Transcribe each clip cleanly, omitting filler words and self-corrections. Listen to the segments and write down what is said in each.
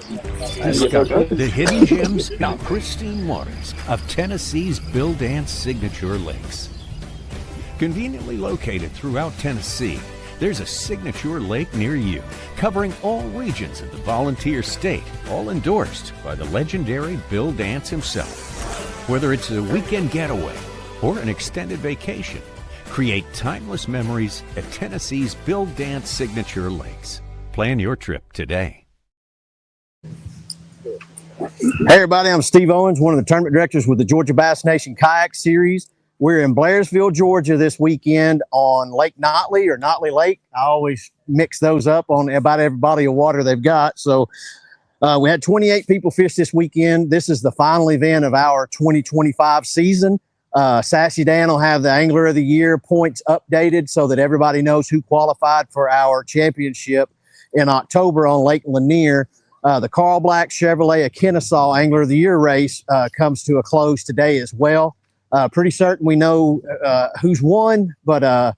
Discover the hidden gems and pristine waters of Tennessee's Bill Dance signature lakes. Conveniently located throughout Tennessee, there's a signature lake near you, covering all regions of the volunteer state, all endorsed by the legendary Bill Dance himself. Whether it's a weekend getaway or an extended vacation, create timeless memories at Tennessee's Bill Dance signature lakes. Plan your trip today. Hey everybody, I'm Steve Owens, one of the tournament directors with the Georgia Bass Nation Kayak Series. We're in Blairsville, Georgia this weekend on Lake Nottley or Nottley Lake. I always mix those up on about every body of water they've got. So we had 28 people fish this weekend. This is the final event of our 2025 season. Sassy Dan will have the Angler of the Year points updated so that everybody knows who qualified for our championship in October on Lake Lanier. The Carl Black Chevrolet of Kennesaw Angler of the Year race comes to a close today as well. Pretty certain we know who's won, but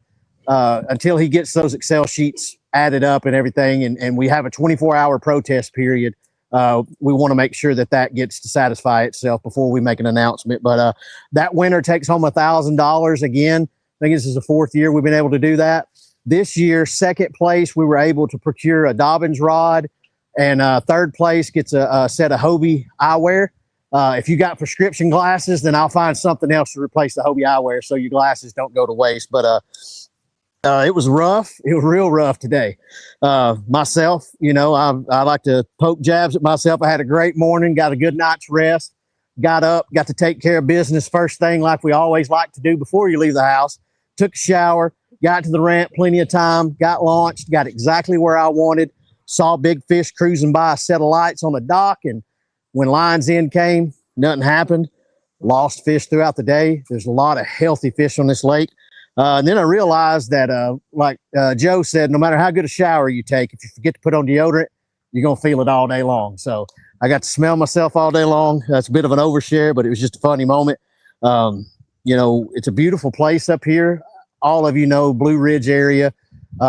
until he gets those Excel sheets added up and everything, and we have a 24-hour protest period, we want to make sure that that gets to satisfy itself before we make an announcement. But that winner takes home $1,000 again. I think this is the fourth year we've been able to do that. This year, second place, we were able to procure a Dobbins rod, and third place gets a set of Hobie eyewear. If you got prescription glasses, then I'll find something else to replace the Hobie eyewear so your glasses don't go to waste. But it was rough. It was real rough today. Myself, you know, I like to poke jabs at myself. I had a great morning, got a good night's rest, got up, got to take care of business first thing like we always like to do before you leave the house. Took a shower, got to the ramp plenty of time, got launched, got exactly where I wanted, saw big fish cruising by a set of lights on the dock, and when Lions End came, nothing happened. Lost fish throughout the day. There's a lot of healthy fish on this lake. And then I realized that, like Joe said, no matter how good a shower you take, if you forget to put on deodorant, you're going to feel it all day long. So I got to smell myself all day long. That's a bit of an overshare, but it was just a funny moment. You know, it's a beautiful place up here. All of you know Blue Ridge area.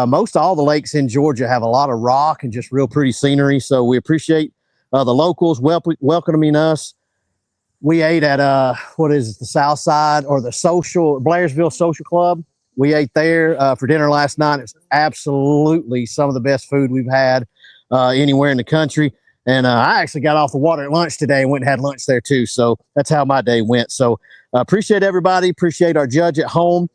Most all the lakes in Georgia have a lot of rock and just real pretty scenery. So we appreciate the locals welcoming us. We ate at what is it, the South Side or the Blairsville Social Club. We ate there for dinner last night. It's absolutely some of the best food we've had anywhere in the country. And I actually got off the water at lunch today and went and had lunch there too. So that's how my day went. So appreciate everybody. Appreciate our judge at home.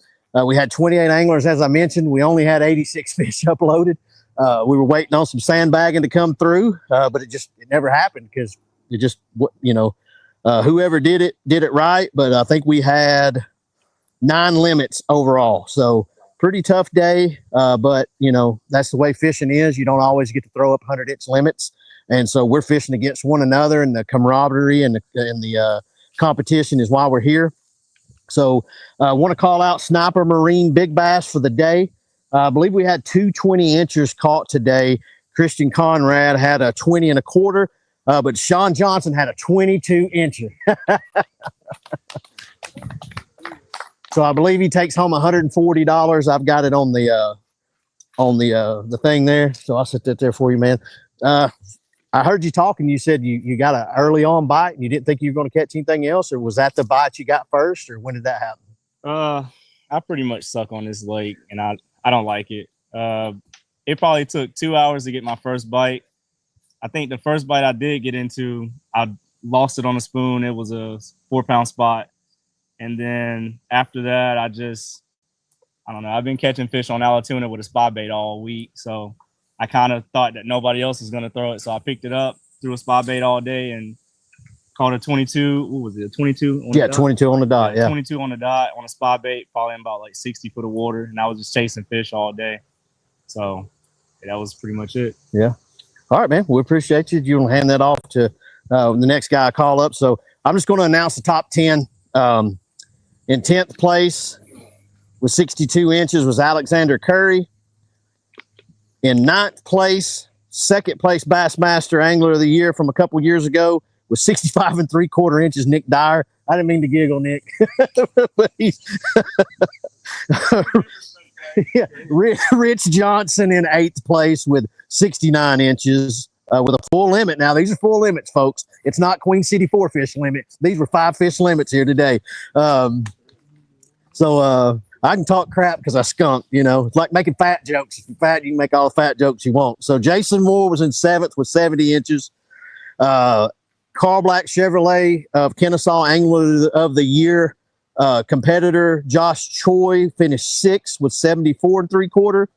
We had 28 anglers, as I mentioned. We only had 86 fish uploaded. We were waiting on some sandbagging to come through, but it never happened because it just, you know, whoever did it right. But I think we had 9 limits overall. So pretty tough day. But you know, that's the way fishing is. You don't always get to throw up 100-inch limits. And so we're fishing against one another, and the camaraderie and the competition is why we're here. So I want to call out Sniper Marine Big Bass for the day. I believe we had 2 20-inchers caught today. Christian Conrad had a 20 1/4, but Sean Johnson had a 22-incher. So I believe he takes home $140. I've got it on the thing there. So I'll set that there for you, man. I heard you talking. You said you got an early on bite and you didn't think you were going to catch anything else, or was that the bite you got first, or when did that happen? I pretty much suck on this lake, and I don't like it. It probably took 2 hours to get my first bite. I think the first bite I did get into, I lost it on a spoon. It was a 4-pound spot. And then after that, I don't know. I've been catching fish on Alatoona with a spot bait all week. So I kind of thought that nobody else was going to throw it. So I picked it up, threw a spot bait all day, and caught a 22. What was it? A 22? Yeah, 22 on the dot. Yeah, 22 on the dot on a spot bait, probably in about like 60 foot of water. And I was just chasing fish all day. So yeah, that was pretty much it. Yeah. All right, man. We appreciate you. You want to hand that off to the next guy I call up. So I'm just going to announce the top 10. In 10th place with 62 inches was Alexander Curry. In 9th place, second place Bassmaster Angler of the Year from a couple years ago with 65 3/4 inches, Nick Dyer. I didn't mean to giggle, Nick. But he's yeah, Rich Johnson in 8th place with 69 inches. with a full limit. Now, these are full limits, folks. It's not Queen City 4-fish limits. These were 5-fish limits here today. So I can talk crap because I skunked, you know. It's like making fat jokes. If you're fat, you can make all the fat jokes you want. So Jason Moore was in 7th with 70 inches. Carl Black Chevrolet of Kennesaw Angler of the Year competitor Josh Choi finished 6th with 74 3/4.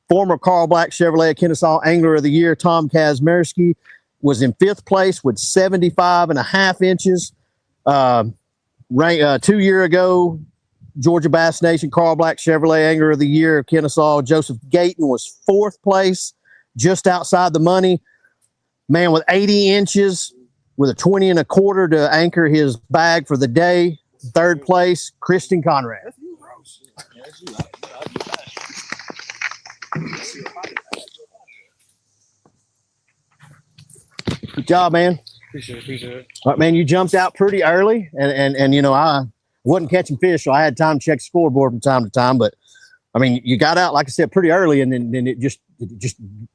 Former Carl Black Chevrolet Kennesaw Angler of the Year Tom Kazmersky was in 5th place with 75.5 inches. 2 years ago, Georgia Bass Nation Carl Black Chevrolet Angler of the Year of Kennesaw Joseph Gayton was 4th place, just outside the money. Man with 80 inches with a 20 1/4 to anchor his bag for the day. 3rd place, Kristen Conrad. Good job, man. Appreciate it. All right, man, you jumped out pretty early, and you know, I wasn't catching fish, so I had time to check the scoreboard from time to time. But I mean, you got out, like I said, pretty early, and then it just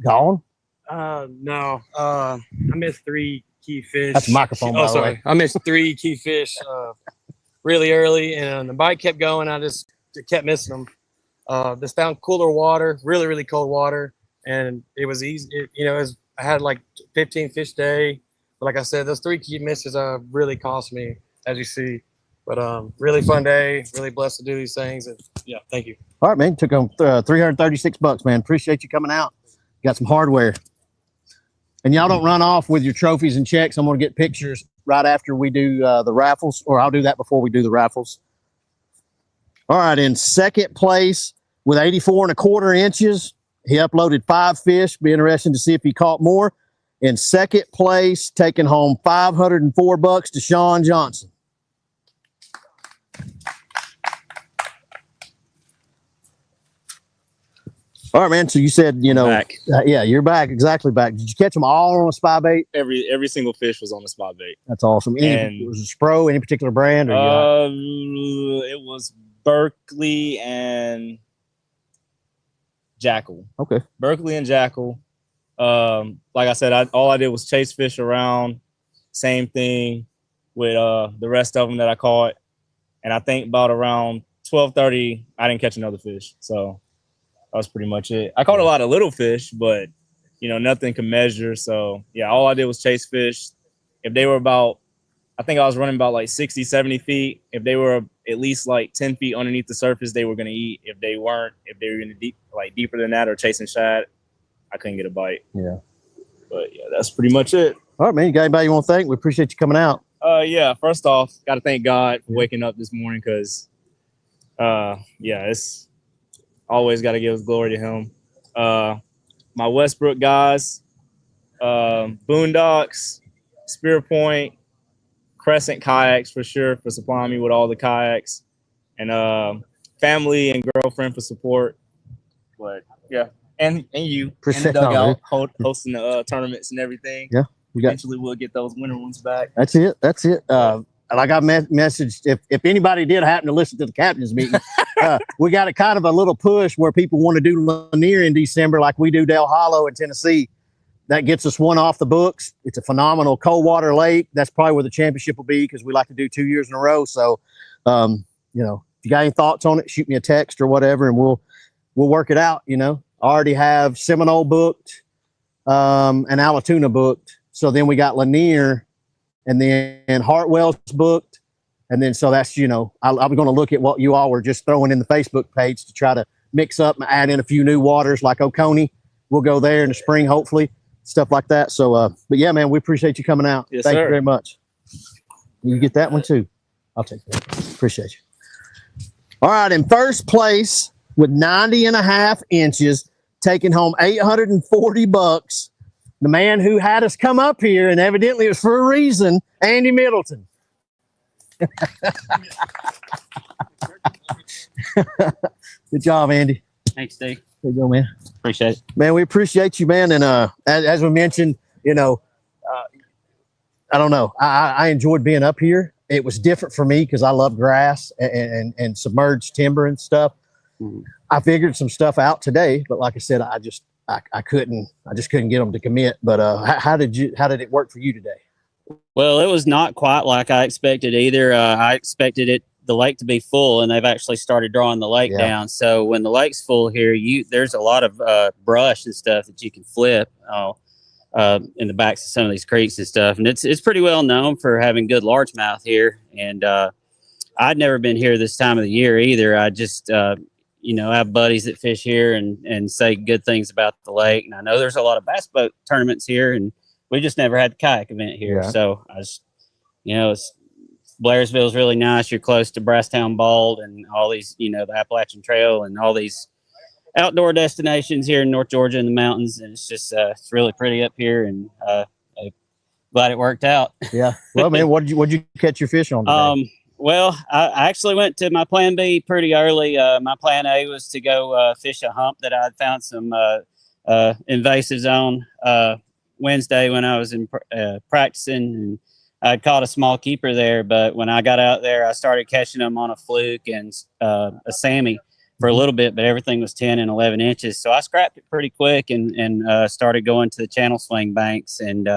gone. No. I missed 3 key fish. That's a microphone, by the way. I missed 3 key fish really early, and the bite kept going. I just kept missing them. Just found cooler water, really, really cold water, and it was easy. I had like 15 fish day. But like I said, those 3 key misses really cost me, as you see. But really fun day. Really blessed to do these things. And yeah, thank you. All right, man. Took home $336, man. Appreciate you coming out. Got some hardware. And y'all don't run off with your trophies and checks. I'm going to get pictures right after we do the raffles, or I'll do that before we do the raffles. All right, in 2nd place with 84 1/4 inches, he uploaded 5 fish. Be interesting to see if he caught more. In 2nd place, taking home $504, Deshaun Johnson. All right, man. So you said, you know, yeah, you're back, exactly back. Did you catch them all on a spy bait? Every single fish was on the spot bait. That's awesome. Was it Spro, any particular brand? Or it was Berkeley and Jackal. Okay. Berkeley and Jackal. Like I said, all I did was chase fish around. Same thing with the rest of them that I caught. And I think about around 12:30, I didn't catch another fish. So that was pretty much it. I caught a lot of little fish, but, you know, nothing can measure. So, yeah, all I did was chase fish. If they were about, I think I was running about like 60, 70 feet. If they were at least like 10 feet underneath the surface, they were going to eat. If they weren't, if they were in the deeper than that or chasing shad, I couldn't get a bite. Yeah. But, yeah, that's pretty much it. All right, man. You got anybody you want to thank? We appreciate you coming out. Yeah, first off, got to thank God for waking up this morning because, yeah, it's always got to give glory to him. My Westbrook guys, Boondocks, Spear Point, Crescent Kayaks for sure for supplying me with all the kayaks, and family and girlfriend for support. But, yeah, and you, Appreciate and the dugout hosting the tournaments and everything. Yeah. Eventually, we'll get those winter ones back. That's it. Like I messaged, if anybody did happen to listen to the captain's meeting, we got a kind of a little push where people want to do Lanier in December like we do Del Hollow in Tennessee. That gets us one off the books. It's a phenomenal cold water lake. That's probably where the championship will be because we like to do 2 years in a row. So, you know, if you got any thoughts on it, shoot me a text or whatever, and we'll work it out. You know, I already have Seminole booked, and Allatoona booked. So then we got Lanier, and then Hartwell's booked. And then, so that's, you know, I'm going to look at what you all were just throwing in the Facebook page to try to mix up and add in a few new waters like Oconee. We'll go there in the spring, hopefully, stuff like that. So, but yeah, man, we appreciate you coming out. Yes, Thank sir. you very much. You get that one too. I'll take that. Appreciate you. All right. In first place with 90.5 inches, taking home $840. The man who had us come up here, and evidently it was for a reason, Andy Middleton. Good job, Andy. Thanks, Steve. There you go, man. Appreciate it. Man, we appreciate you, man. And as we mentioned, you know, I don't know. I enjoyed being up here. It was different for me because I love grass and submerged timber and stuff. I figured some stuff out today, but like I said, I I just couldn't get them to commit. But how did it work for you today? Well, it was not quite like I expected either. I expected the lake to be full, and they've actually started drawing the lake down. So when the lake's full here, there's a lot of brush and stuff that you can flip in the backs of some of these creeks and stuff. And it's pretty well known for having good largemouth here. And I'd never been here this time of the year either. I just you know, I have buddies that fish here and say good things about the lake. And I know there's a lot of bass boat tournaments here, and we just never had the kayak event here. Yeah. So I just, you know, Blairsville's really nice. You're close to Brasstown Bald and all these, you know, the Appalachian Trail and all these outdoor destinations here in North Georgia in the mountains. And it's just, it's really pretty up here, and I'm glad it worked out. Yeah. Well, man, what'd you catch your fish on today? Well, I actually went to my plan B pretty early. My plan A was to go fish a hump that I'd found some invasives on Wednesday when I was in practicing, and I'd caught a small keeper there. But when I got out there, I started catching them on a fluke and a Sammy for a little bit, but everything was 10 and 11 inches. So I scrapped it pretty quick and started going to the channel swing banks, and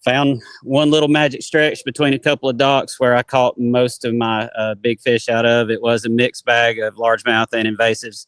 found one little magic stretch between a couple of docks where I caught most of my big fish out of. It was a mixed bag of largemouth and invasives.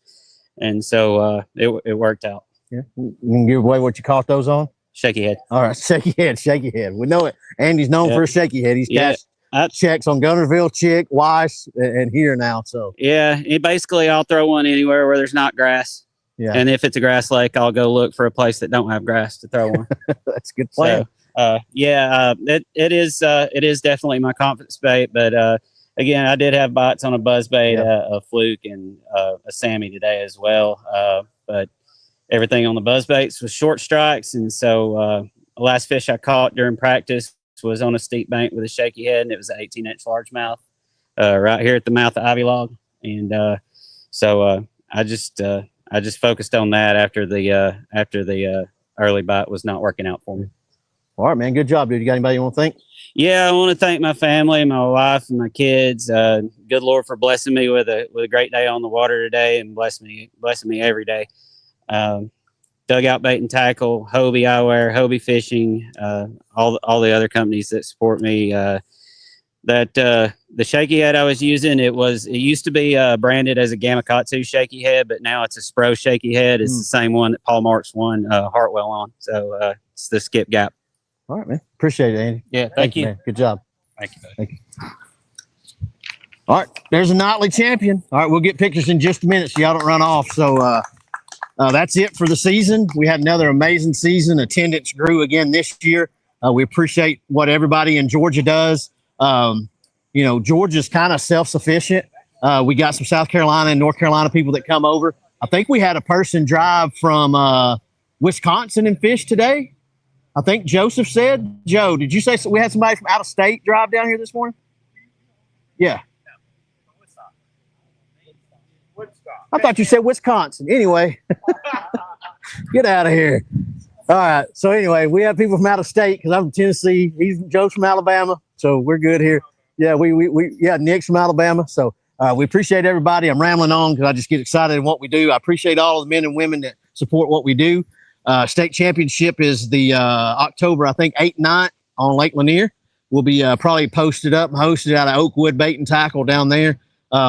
And so it worked out. Yeah. You can give away what you caught those on? Shaky head. All right. Shaky head. We know it. Andy's known for a shaky head. He's cashed checks on Gunnersville, Chick, Weiss, and here now. So yeah, basically I'll throw one anywhere where there's not grass. Yeah. And if it's a grass lake, I'll go look for a place that don't have grass to throw one. That's a good plan. So, it is definitely my confidence bait, but again, I did have bites on a buzzbait, a fluke, and a Sammy today as well. But everything on the buzzbaits was short strikes, and so the last fish I caught during practice was on a steep bank with a shaky head, and it was an 18-inch largemouth right here at the mouth of Ivy Log, and so I just focused on that after the early bite was not working out for me. All right, man. Good job, dude. You got anybody you want to thank? Yeah, I want to thank my family, my wife, and my kids. Good Lord for blessing me with a great day on the water today, and blessing me every day. Dugout Bait and Tackle, Hobie Eyewear, Hobie Fishing, all the other companies that support me. The shaky head I was using, it used to be branded as a GABNKS shaky head, but now it's a Spro shaky head. It's the same one that Paul Marks won Hartwell on. So it's the Skip Gap. All right, man. Appreciate it, Andy. Yeah, thank you. Man. Good job. Thank you. Thank you. All right, there's a Nottley champion. All right, we'll get pictures in just a minute so y'all don't run off. So that's it for the season. We had another amazing season. Attendance grew again this year. We appreciate what everybody in Georgia does. You know, Georgia's kind of self-sufficient. We got some South Carolina and North Carolina people that come over. I think we had a person drive from Wisconsin and fish today. I think Joseph said. Joe, did you say we had somebody from out of state drive down here this morning? Yeah. I thought you said Wisconsin. Anyway, get out of here. All right. So anyway, we have people from out of state because I'm from Tennessee. Joe's from Alabama, so we're good here. Yeah, Nick's from Alabama. So we appreciate everybody. I'm rambling on because I just get excited in what we do. I appreciate all of the men and women that support what we do. State championship is the October, I think, 8th, 9th on Lake Lanier. We'll be probably posted up and hosted out of Oakwood Bait and Tackle down there.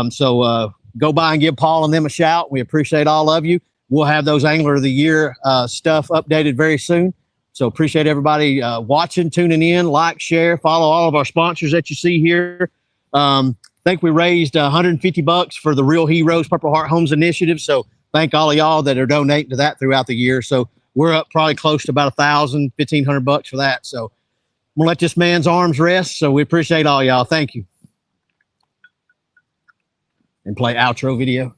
So go by and give Paul and them a shout. We appreciate all of you. We'll have those Angler of the Year stuff updated very soon. So appreciate everybody watching, tuning in, like, share, follow all of our sponsors that you see here. I think we raised $150 for the Real Heroes Purple Heart Homes Initiative. So thank all of y'all that are donating to that throughout the year. So we're up probably close to about $1,000, $1,500 for that. So I'm gonna let this man's arms rest. So we appreciate all y'all. Thank you. And play outro video.